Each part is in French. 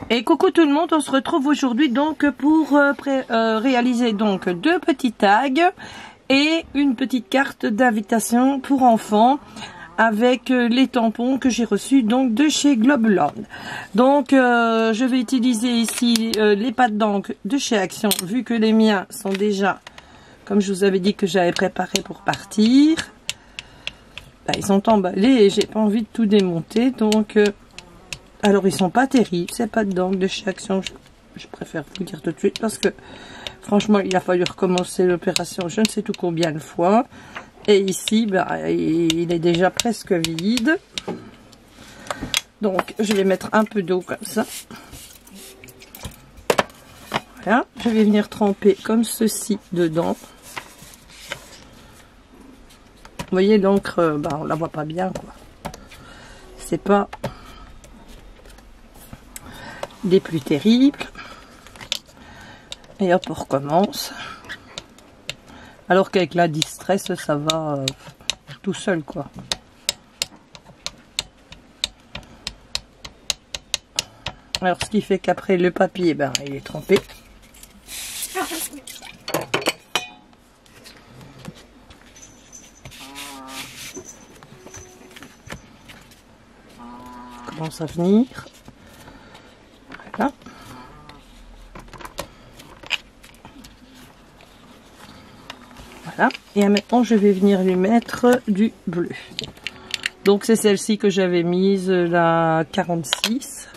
Et coucou tout le monde, on se retrouve aujourd'hui donc pour réaliser donc 2 petits tags et une petite carte d'invitation pour enfants avec les tampons que j'ai reçus donc de chez Globland. Donc je vais utiliser ici les pâtes d'encre de chez Action vu que les miens sont déjà, comme je vous avais dit que j'avais préparé pour partir. Bah, ils sont emballés et j'ai pas envie de tout démonter, donc alors ils sont pas terribles, c'est pas d'encre de chez Action, je préfère vous le dire tout de suite parce que franchement il a fallu recommencer l'opération je ne sais tout combien de fois. Et ici bah, il est déjà presque vide, donc je vais mettre un peu d'eau comme ça. Voilà, je vais venir tremper comme ceci dedans. Vous voyez l'encre, bah, on la voit pas bien quoi, c'est pas des plus terribles. Et hop, on recommence. Alors qu'avec la distress, ça va tout seul, quoi. Alors, ce qui fait qu'après, le papier, ben, il est trempé. On commence à venir. Voilà. Voilà. Et maintenant, je vais venir lui mettre du bleu. Donc, c'est celle-ci que j'avais mise, la 46.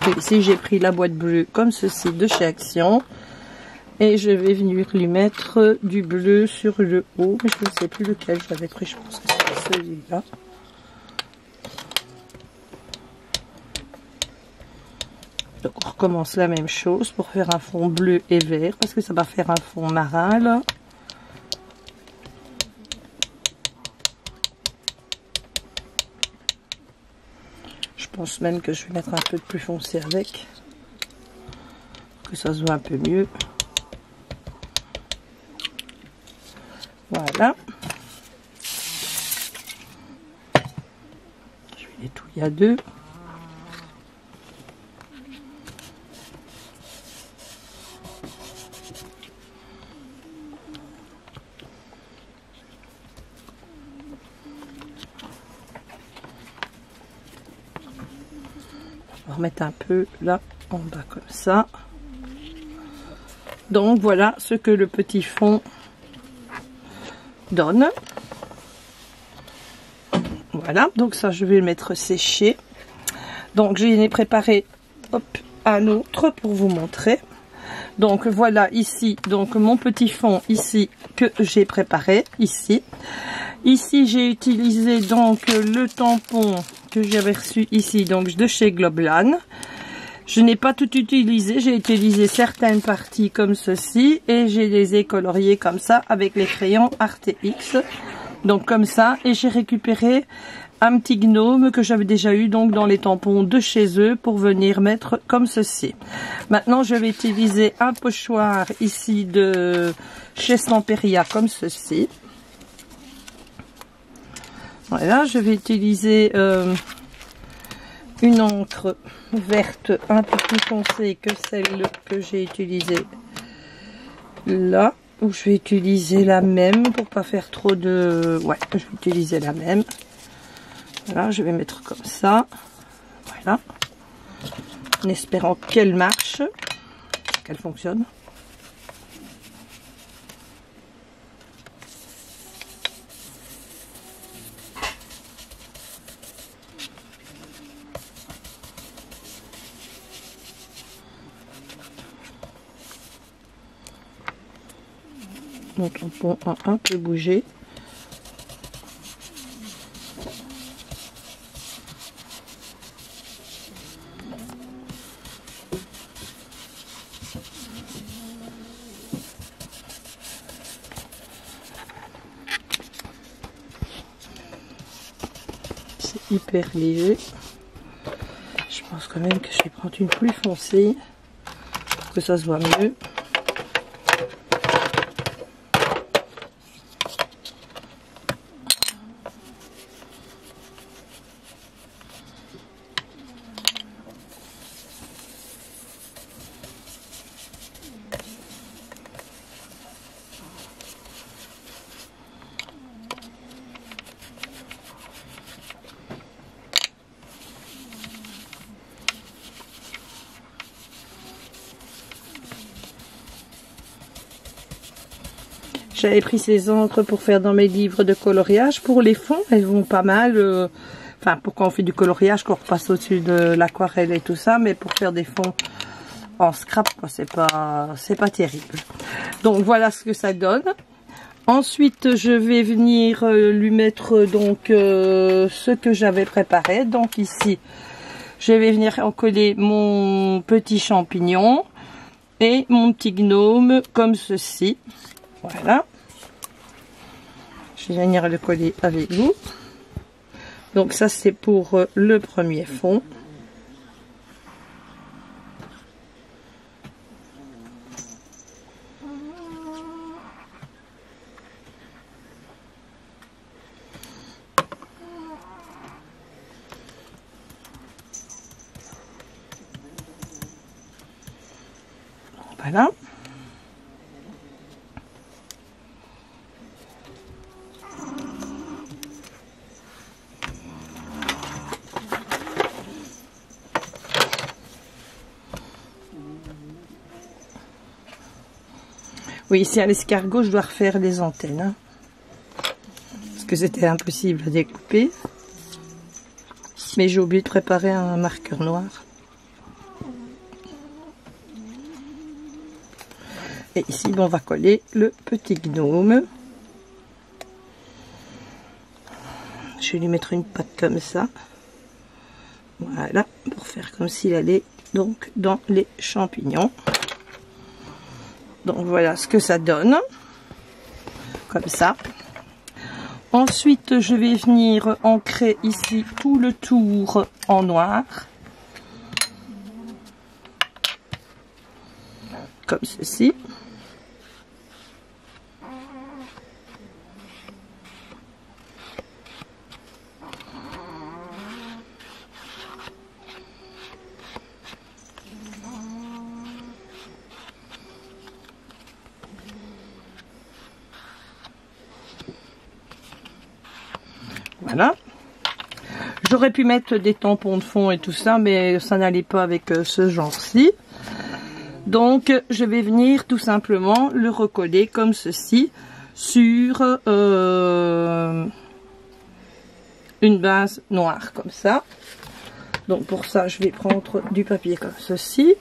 Et ici, j'ai pris la boîte bleue comme ceci de chez Action. Et je vais venir lui mettre du bleu sur le haut. Mais je ne sais plus lequel j'avais pris, je pense que c'est celui-là. Donc on recommence la même chose pour faire un fond bleu et vert, parce que ça va faire un fond marin là. Je pense même que je vais mettre un peu de plus foncé avec, que ça se voit un peu mieux. Voilà. Je vais nettoyer à 2. On va remettre un peu là en bas comme ça. Donc voilà ce que le petit fond donne. Voilà, donc ça je vais le mettre sécher. Donc j'ai préparé hop, un autre pour vous montrer. Donc voilà ici donc mon petit fond ici que j'ai préparé ici. Ici j'ai utilisé donc le tampon que j'avais reçu ici donc de chez Globland. Je n'ai pas tout utilisé, j'ai utilisé certaines parties comme ceci et je les ai coloriées comme ça avec les crayons Artx. Donc comme ça, et j'ai récupéré un petit gnome que j'avais déjà eu donc dans les tampons de chez eux pour venir mettre comme ceci. Maintenant je vais utiliser un pochoir ici de chez Stamperia comme ceci. Voilà, je vais utiliser une encre verte un peu plus foncée que celle que j'ai utilisée là, où je vais utiliser la même pour pas faire trop de... Ouais, je vais utiliser la même. Voilà, je vais mettre comme ça. Voilà. En espérant qu'elle marche, qu'elle fonctionne. Mon tampon a un peu bougé. C'est hyper léger. Je pense quand même que je vais prendre une plus foncée pour que ça se voit mieux. J'avais pris ces encres pour faire dans mes livres de coloriage. Pour les fonds, elles vont pas mal. Enfin, pour quand on fait du coloriage, qu'on repasse au-dessus de l'aquarelle et tout ça. Mais pour faire des fonds en scrap, c'est pas terrible. Donc voilà ce que ça donne. Ensuite, je vais venir lui mettre donc ce que j'avais préparé. Donc ici, je vais venir encoller mon petit champignon et mon petit gnome comme ceci. Voilà. Je vais venir le coller avec vous. Donc ça, c'est pour le premier fond. Voilà. Oui, ici à l'escargot, je dois refaire les antennes. Hein, parce que c'était impossible à découper. Mais j'ai oublié de préparer un marqueur noir. Et ici, on va coller le petit gnome. Je vais lui mettre une patte comme ça. Voilà, pour faire comme s'il allait donc dans les champignons. Donc voilà ce que ça donne. Comme ça. Ensuite, je vais venir ancrer ici tout le tour en noir. Comme ceci. Voilà. J'aurais pu mettre des tampons de fond et tout ça, mais ça n'allait pas avec ce genre-ci. Donc, je vais venir tout simplement le recoller comme ceci sur une base noire, comme ça. Donc, pour ça, je vais prendre du papier comme ceci.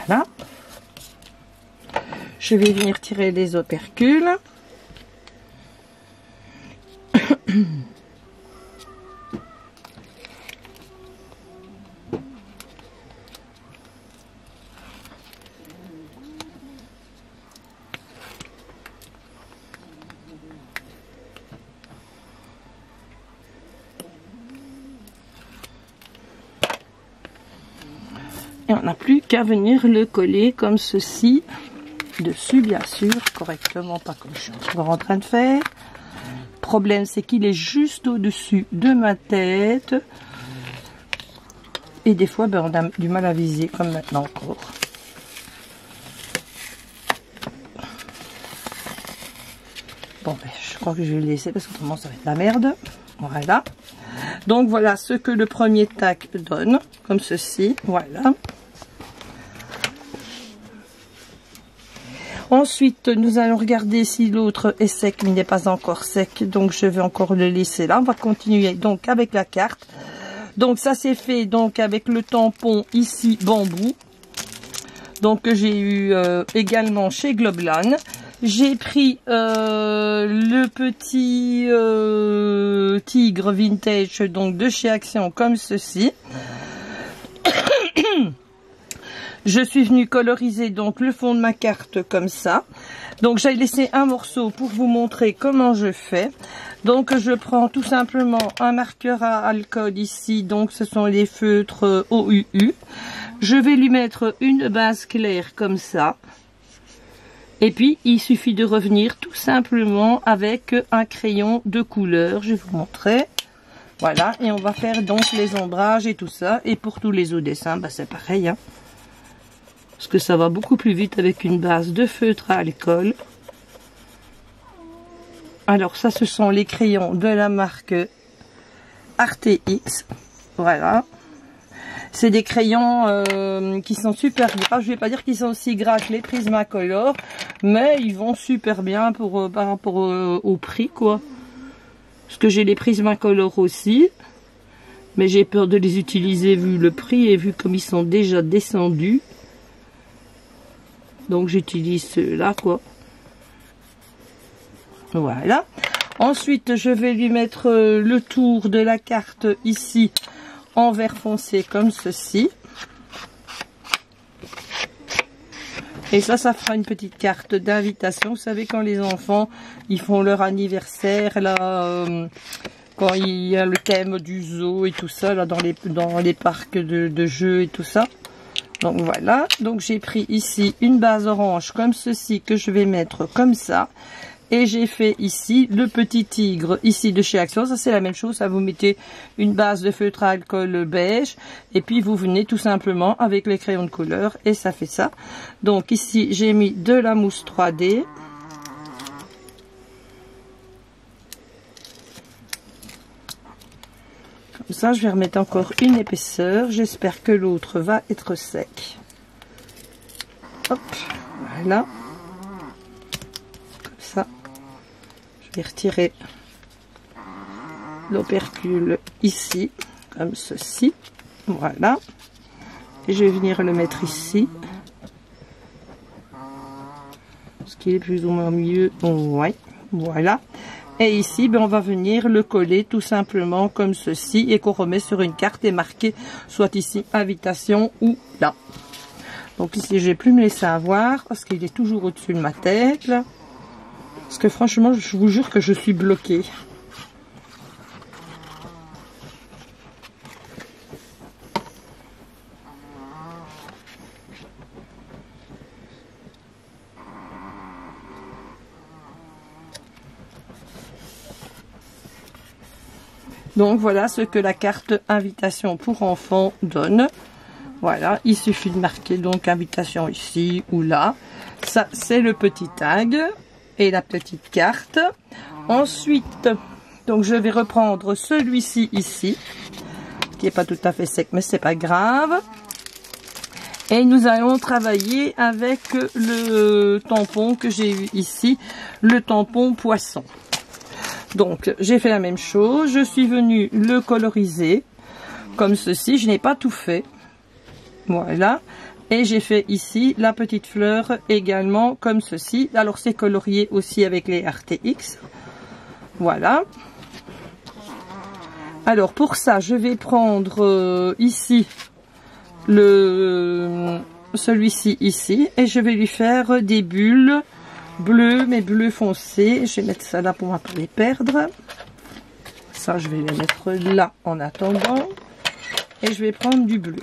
Voilà. Je vais venir tirer les opercules. Et on n'a plus qu'à venir le coller comme ceci, dessus bien sûr, correctement, pas comme je suis encore en train de faire. Le problème c'est qu'il est juste au-dessus de ma tête. Et des fois ben, on a du mal à viser, comme maintenant encore. Bon ben, je crois que je vais le laisser parce que autrement ça va être la merde. Voilà. Donc voilà ce que le premier tac donne, comme ceci, voilà. Ensuite, nous allons regarder si l'autre est sec, mais il n'est pas encore sec, donc je vais encore le laisser là. On va continuer donc avec la carte. Donc ça c'est fait donc avec le tampon ici bambou, donc que j'ai eu également chez Globlan. J'ai pris le petit tigre vintage donc de chez Action comme ceci. Je suis venue coloriser donc le fond de ma carte comme ça. Donc j'ai laissé un morceau pour vous montrer comment je fais. Donc je prends tout simplement un marqueur à alcool ici. Donc ce sont les feutres OUU. Je vais lui mettre une base claire comme ça. Et puis, il suffit de revenir tout simplement avec un crayon de couleur. Je vais vous montrer. Voilà, et on va faire donc les ombrages et tout ça. Et pour tous les autres dessins, bah, c'est pareil. Hein. Parce que ça va beaucoup plus vite avec une base de feutre à alcool. Alors ça, ce sont les crayons de la marque RTX. Voilà. C'est des crayons qui sont super gras. Je vais pas dire qu'ils sont aussi gras que les Prismacolor, mais ils vont super bien pour par rapport au prix, quoi. Parce que j'ai les Prismacolor aussi, mais j'ai peur de les utiliser vu le prix et vu comme ils sont déjà descendus. Donc j'utilise ceux-là, quoi. Voilà. Ensuite, je vais lui mettre le tour de la carte ici en vert foncé comme ceci. Et ça fera une petite carte d'invitation. Vous savez, quand les enfants, ils font leur anniversaire, là, quand il y a le thème du zoo et tout ça, là, dans les parcs de jeux et tout ça. Donc voilà. Donc j'ai pris ici une base orange comme ceci que je vais mettre comme ça. Et j'ai fait ici le petit tigre ici de chez Action. Ça c'est la même chose. Ça vous mettez une base de feutre à alcool beige. Et puis vous venez tout simplement avec les crayons de couleur. Et ça fait ça. Donc ici j'ai mis de la mousse 3D. Comme ça je vais remettre encore une épaisseur. J'espère que l'autre va être sec. Hop, voilà. Comme ça. Je vais retirer l'opercule ici, comme ceci. Voilà. Et je vais venir le mettre ici. Ce qui est plus ou moins mieux. Ouais, voilà. Et ici, ben, on va venir le coller tout simplement comme ceci et qu'on remet sur une carte et marqué soit ici invitation ou là. Donc ici, je vais plus me laisser avoir parce qu'il est toujours au-dessus de ma tête là. Parce que franchement, je vous jure que je suis bloquée. Donc voilà ce que la carte invitation pour enfants donne. Voilà, il suffit de marquer donc invitation ici ou là. Ça, c'est le petit tag. Et la petite carte. Ensuite, donc je vais reprendre celui-ci ici, qui n'est pas tout à fait sec, mais c'est pas grave. Et nous allons travailler avec le tampon que j'ai eu ici, le tampon poisson. Donc, j'ai fait la même chose. Je suis venue le coloriser comme ceci. Je n'ai pas tout fait. Voilà. Et j'ai fait ici la petite fleur également comme ceci. Alors c'est colorié aussi avec les RTX. Voilà. Alors pour ça, je vais prendre ici celui-ci ici. Et je vais lui faire des bulles bleues, mais bleu foncé. Je vais mettre ça là pour ne pas les perdre. Ça, je vais les mettre là en attendant. Et je vais prendre du bleu.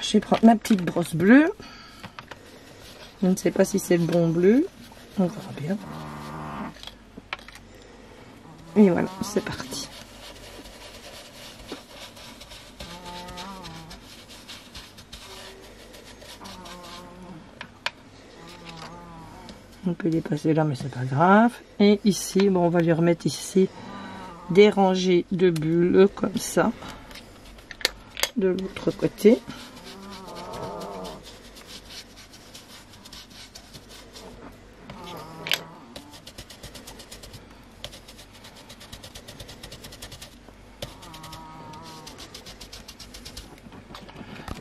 Je vais prendre ma petite brosse bleue. Je ne sais pas si c'est le bon bleu. On verra bien. Et voilà, c'est parti. On peut les passer là, mais c'est pas grave. Et ici, bon, on va lui remettre ici des rangées de bulles comme ça. De l'autre côté.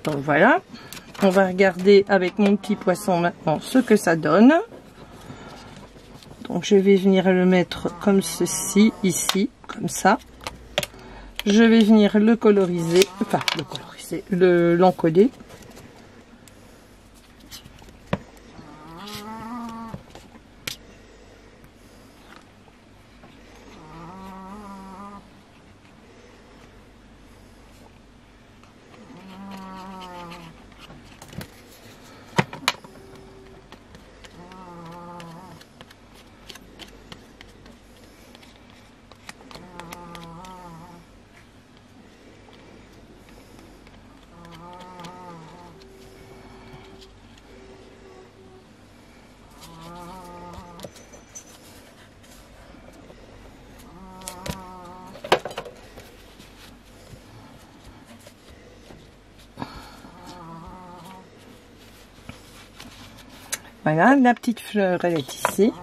Donc voilà, on va regarder avec mon petit poisson maintenant ce que ça donne. Donc je vais venir le mettre comme ceci, ici, comme ça. Je vais venir le coloriser, enfin le coloriser, l'encoder. Voilà, la petite fleur, elle est ici.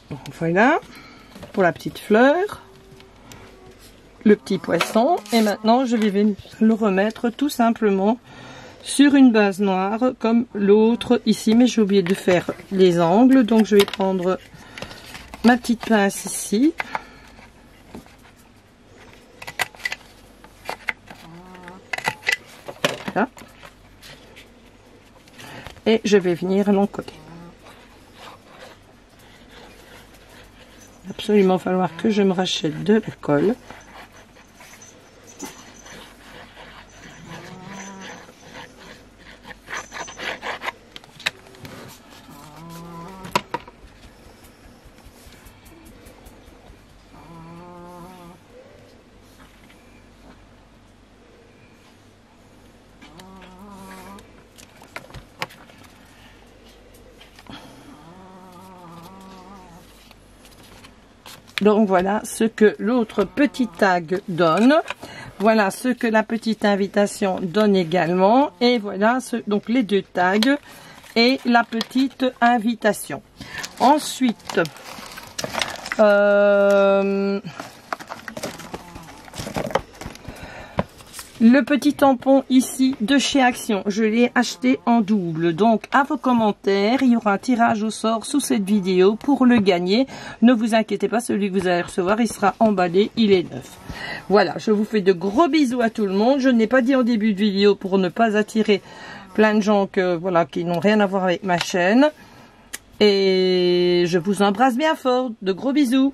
Donc voilà, pour la petite fleur. Le petit poisson, et maintenant je vais le remettre tout simplement sur une base noire comme l'autre ici, mais j'ai oublié de faire les angles, donc je vais prendre ma petite pince ici, voilà, et je vais venir l'encoller. Il va absolument falloir que je me rachète de la colle. Donc voilà ce que l'autre petit tag donne. Voilà ce que la petite invitation donne également. Et voilà donc les deux tags et la petite invitation. Ensuite, le petit tampon ici de chez Action, je l'ai acheté en double. Donc à vos commentaires, il y aura un tirage au sort sous cette vidéo pour le gagner. Ne vous inquiétez pas, celui que vous allez recevoir, il sera emballé, il est neuf. Voilà, je vous fais de gros bisous à tout le monde. Je n'ai pas dit en début de vidéo pour ne pas attirer plein de gens qui n'ont rien à voir avec ma chaîne. Et je vous embrasse bien fort. De gros bisous.